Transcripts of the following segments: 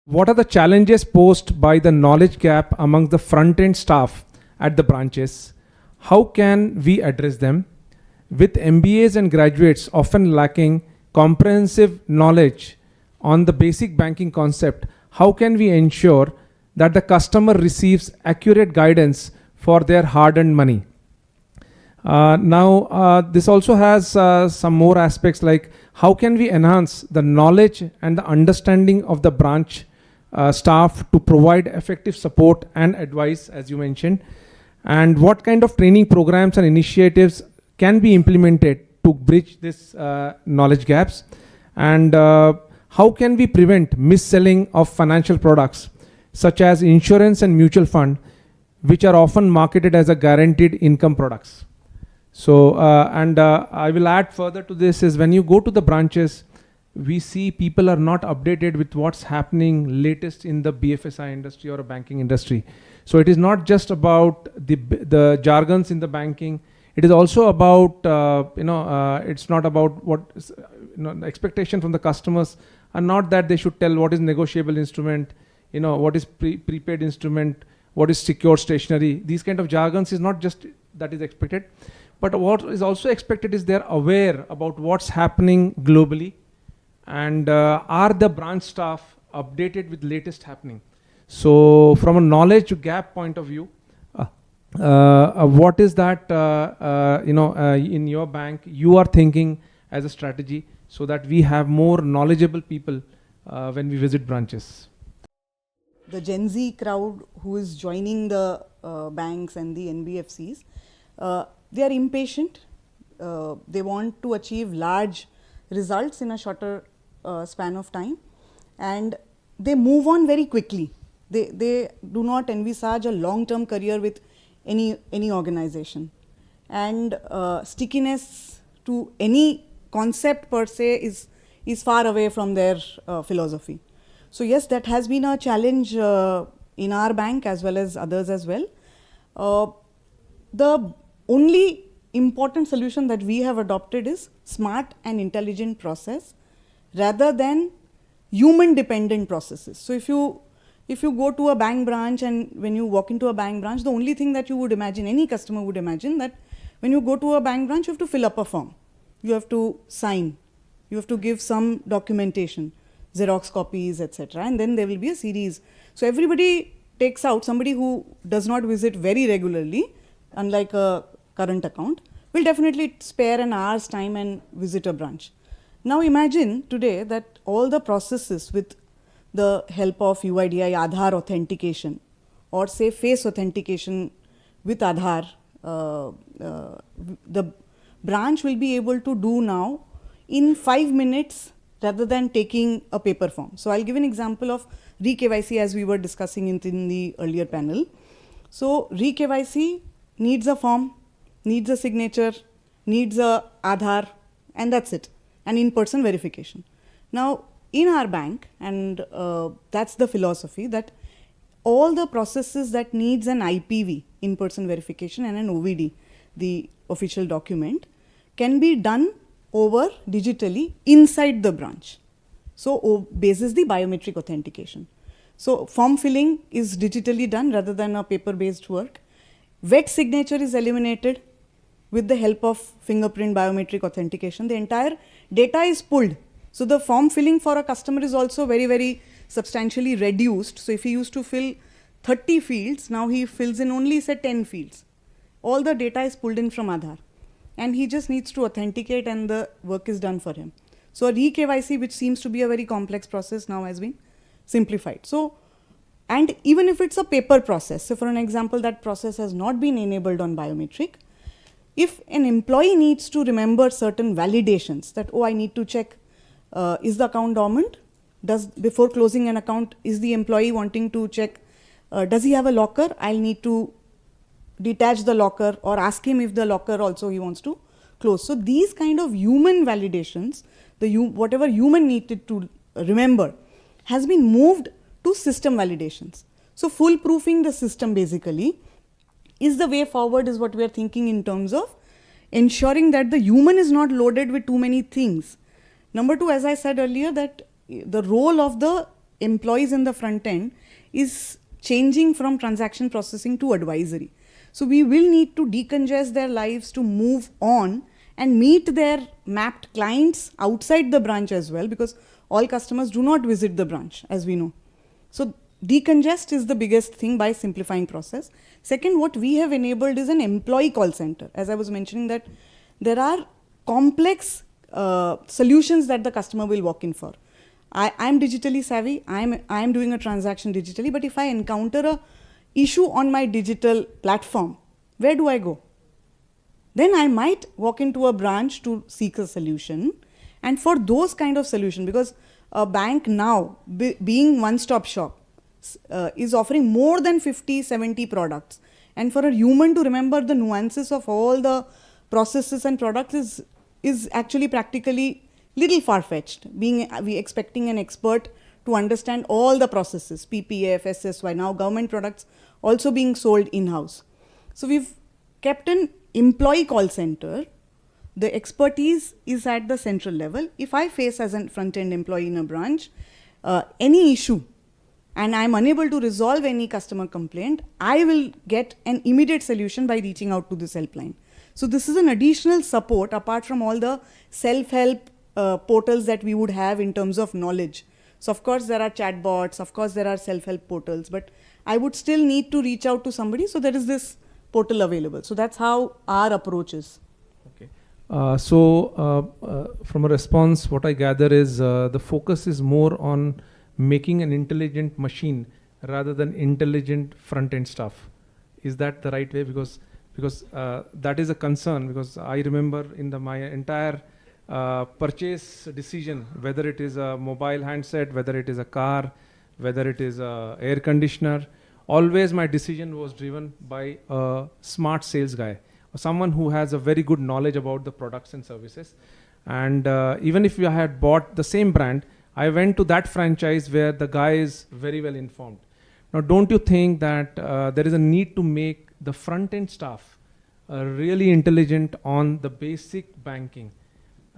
What are the challenges posed by the knowledge gap among the front-end staff at the branches? How can we address them? With MBAs and graduates often lacking comprehensive knowledge on the basic banking concept, how can we ensure that the customer receives accurate guidance for their hard-earned money? This also has some more aspects, like how can we enhance the knowledge and the understanding of the branch staff to provide effective support and advice, as you mentioned, and what kind of training programs and initiatives can be implemented to bridge this knowledge gaps, and how can we prevent mis-selling of financial products such as insurance and mutual fund, which are often marketed as a guaranteed income products. So, I will add further to this is when you go to the branches, we see people are not updated with what's happening latest in the BFSI industry or a banking industry. So it is not just about the jargons in the banking. It is also about, it's not about what, the expectation from the customers are not that they should tell what is negotiable instrument, what is prepaid instrument, what is secured stationery. These kind of jargons is not just that is expected, but what is also expected is they're aware about what's happening globally, and are the branch staff updated with latest happening. So from a knowledge gap point of view, what is that in your bank you are thinking as a strategy so that we have more knowledgeable people when we visit branches? The Gen Z crowd who is joining the banks and the NBFCs, they are impatient. They want to achieve large results in a shorter span of time, and they move on very quickly. They do not envisage a long-term career with any organization, and stickiness to any concept per se is far away from their philosophy. So yes, that has been a challenge in our bank as well as others as well. The only important solution that we have adopted is smart and intelligent process rather than human dependent processes. So if you go to a bank branch, and when you walk into a bank branch, the only thing that you would imagine, any customer would imagine, that when you go to a bank branch, you have to fill up a form, you have to sign, you have to give some documentation, Xerox copies, etc., and then there will be a series. So everybody takes out, somebody who does not visit very regularly, unlike a current account, will definitely spare an hour's time and visit a branch. Now imagine today that all the processes with the help of UIDI Aadhaar authentication, or say face authentication with Aadhaar, the branch will be able to do now in 5 minutes rather than taking a paper form. So I'll give an example of re-KYC as we were discussing in the earlier panel. So re-KYC needs a form, needs a signature, needs a Aadhaar, and that's it, an in-person verification. Now in our bank, and that's the philosophy, that all the processes that needs an IPV, in-person verification, and an OVD, the official document, can be done over digitally inside the branch. So basis the biometric authentication. So form filling is digitally done rather than a paper-based work. Wet signature is eliminated with the help of fingerprint biometric authentication. The entire data is pulled. So the form filling for a customer is also very, very substantially reduced. So if he used to fill 30 fields, now he fills in only say 10 fields. All the data is pulled in from Aadhaar, and he just needs to authenticate and the work is done for him. So a re-KYC, which seems to be a very complex process, now has been simplified. So, and even if it's a paper process, so for an example, that process has not been enabled on biometric, if an employee needs to remember certain validations that, oh, I need to check, is the account dormant? Before closing an account, is the employee wanting to check, does he have a locker? I'll need to detach the locker or ask him if the locker also he wants to close. So these kind of human validations, whatever human needed to remember, has been moved to system validations. So foolproofing the system basically is the way forward, is what we are thinking in terms of ensuring that the human is not loaded with too many things. Number two, as I said earlier, that the role of the employees in the front end is changing from transaction processing to advisory. So we will need to decongest their lives to move on and meet their mapped clients outside the branch as well, because all customers do not visit the branch, as we know. So decongest is the biggest thing by simplifying process. Second, what we have enabled is an employee call center. As I was mentioning, that there are complex solutions that the customer will walk in for. I am digitally savvy, I am doing a transaction digitally, but if I encounter a issue on my digital platform, where do I go? Then I might walk into a branch to seek a solution. And for those kind of solution, because a bank now, being one-stop shop, is offering more than 50, 70 products. And for a human to remember the nuances of all the processes and products is actually practically little far-fetched. We expecting an expert to understand all the processes, PPF, SSY, now government products also being sold in-house. So we've kept an employee call center. The expertise is at the central level. If I face as a front-end employee in a branch any issue and I'm unable to resolve any customer complaint, I will get an immediate solution by reaching out to this helpline. So this is an additional support apart from all the self-help portals that we would have in terms of knowledge. So of course there are chatbots, of course there are self-help portals, but I would still need to reach out to somebody, so there is this portal available. So that's how our approach is. Okay. From a response, what I gather is the focus is more on making an intelligent machine rather than intelligent front-end stuff. Is that the right way? Because that is a concern, because I remember in my entire purchase decision, whether it is a mobile handset, whether it is a car, whether it is a air conditioner, always my decision was driven by a smart sales guy, or someone who has a very good knowledge about the products and services. And even if I had bought the same brand, I went to that franchise where the guy is very well informed. Now, don't you think that there is a need to make the front-end staff really intelligent on the basic banking?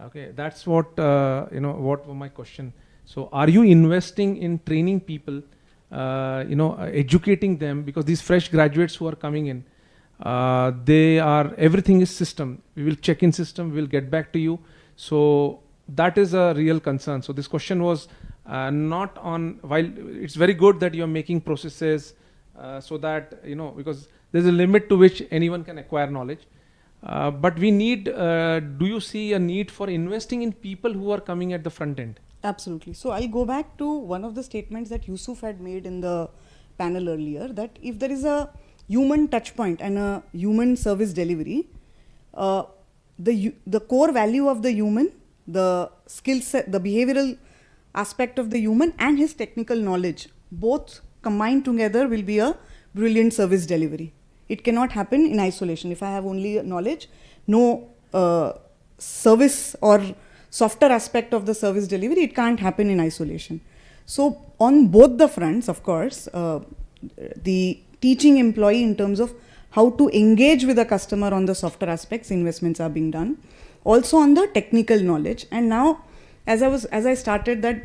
Okay, that's what what was my question. So, are you investing in training people, educating them, because these fresh graduates who are coming in, everything is system. We will check in system, we will get back to you. So that is a real concern. So this question was not on, while it's very good that you're making processes so that, because there's a limit to which anyone can acquire knowledge. But we need, do you see a need for investing in people who are coming at the front end? Absolutely. So I'll go back to one of the statements that Yusuf had made in the panel earlier, that if there is a human touch point and a human service delivery, the core value of the human, the skill set, the behavioral aspect of the human and his technical knowledge, both combined together will be a brilliant service delivery. It cannot happen in isolation. If I have only knowledge, no service or softer aspect of the service delivery, it can't happen in isolation. So on both the fronts, of course, the teaching employee in terms of how to engage with the customer on the softer aspects, investments are being done. Also on the technical knowledge. And now, as I started, that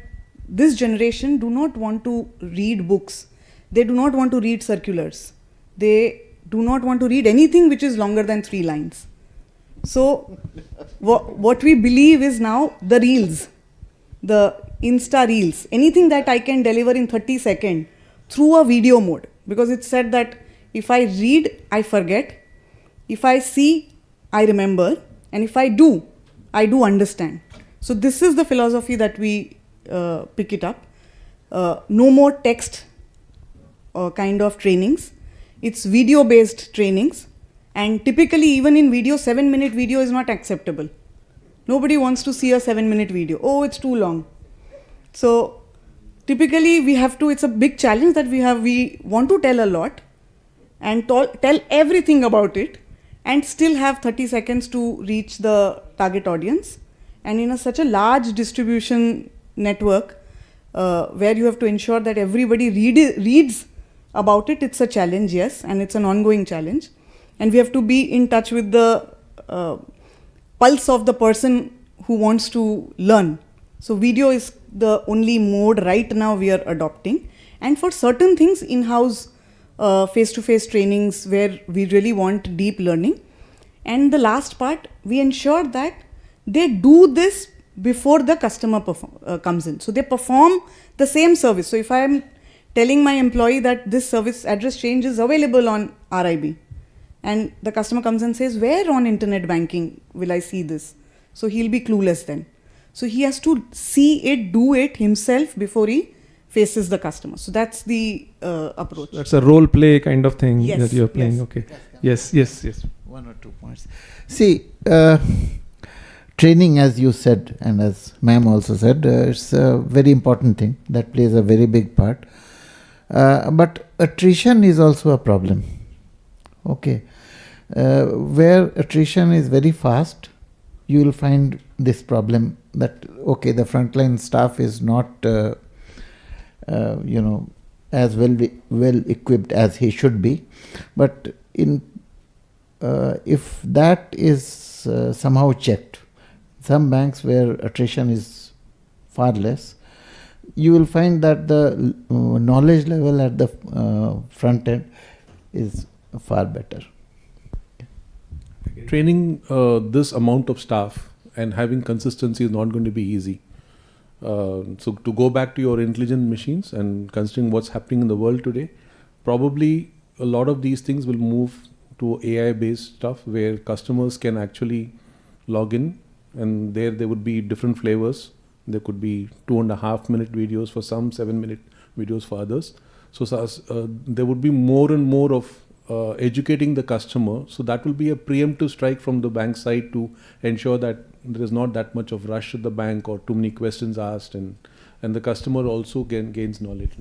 this generation do not want to read books. They do not want to read circulars. They do not want to read anything which is longer than 3 lines. So what we believe is now the reels, the Insta reels, anything that I can deliver in 30 seconds through a video mode. Because it's said that if I read, I forget. If I see, I remember. And if I do understand. So this is the philosophy that we pick it up. No more text kind of trainings. It's video-based trainings. And typically, even in video, 7-minute video is not acceptable. Nobody wants to see a 7-minute video. Oh, it's too long. So typically, we have to, it's a big challenge that we want to tell a lot and tell everything about it and still have 30 seconds to reach the target audience. And in such a large distribution network where you have to ensure that everybody reads about it, it's a challenge, yes, and it's an ongoing challenge. And we have to be in touch with the pulse of the person who wants to learn. So video is the only mode right now we are adopting. And for certain things, in-house face-to-face trainings where we really want deep learning. And the last part, we ensure that they do this before the customer comes in. So they perform the same service. So if I am telling my employee that this service address change is available on RIB, and the customer comes and says, where on internet banking will I see this? So he'll be clueless then. So he has to see it, do it himself before he faces the customer. So that's the approach. That's a role play kind of thing Yes, that you're playing. yes. Okay. Yes. One or two points. See, training, as you said, and as ma'am also said, it's a very important thing that plays a very big part. But attrition is also a problem. Okay. Where attrition is very fast, you will find this problem that, okay, the frontline staff is not, as well equipped as he should be. But if that is somehow checked, some banks where attrition is far less, you will find that the knowledge level at the front end is far better. Training this amount of staff and having consistency is not going to be easy. So to go back to your intelligent machines and considering what's happening in the world today, probably a lot of these things will move to AI-based stuff where customers can actually log in, and there would be different flavors. There could be 2.5-minute videos for some, 7-minute videos for others. So there would be more and more of educating the customer. So that will be a preemptive strike from the bank side to ensure that there is not that much of rush at the bank or too many questions asked, and the customer also gains knowledge.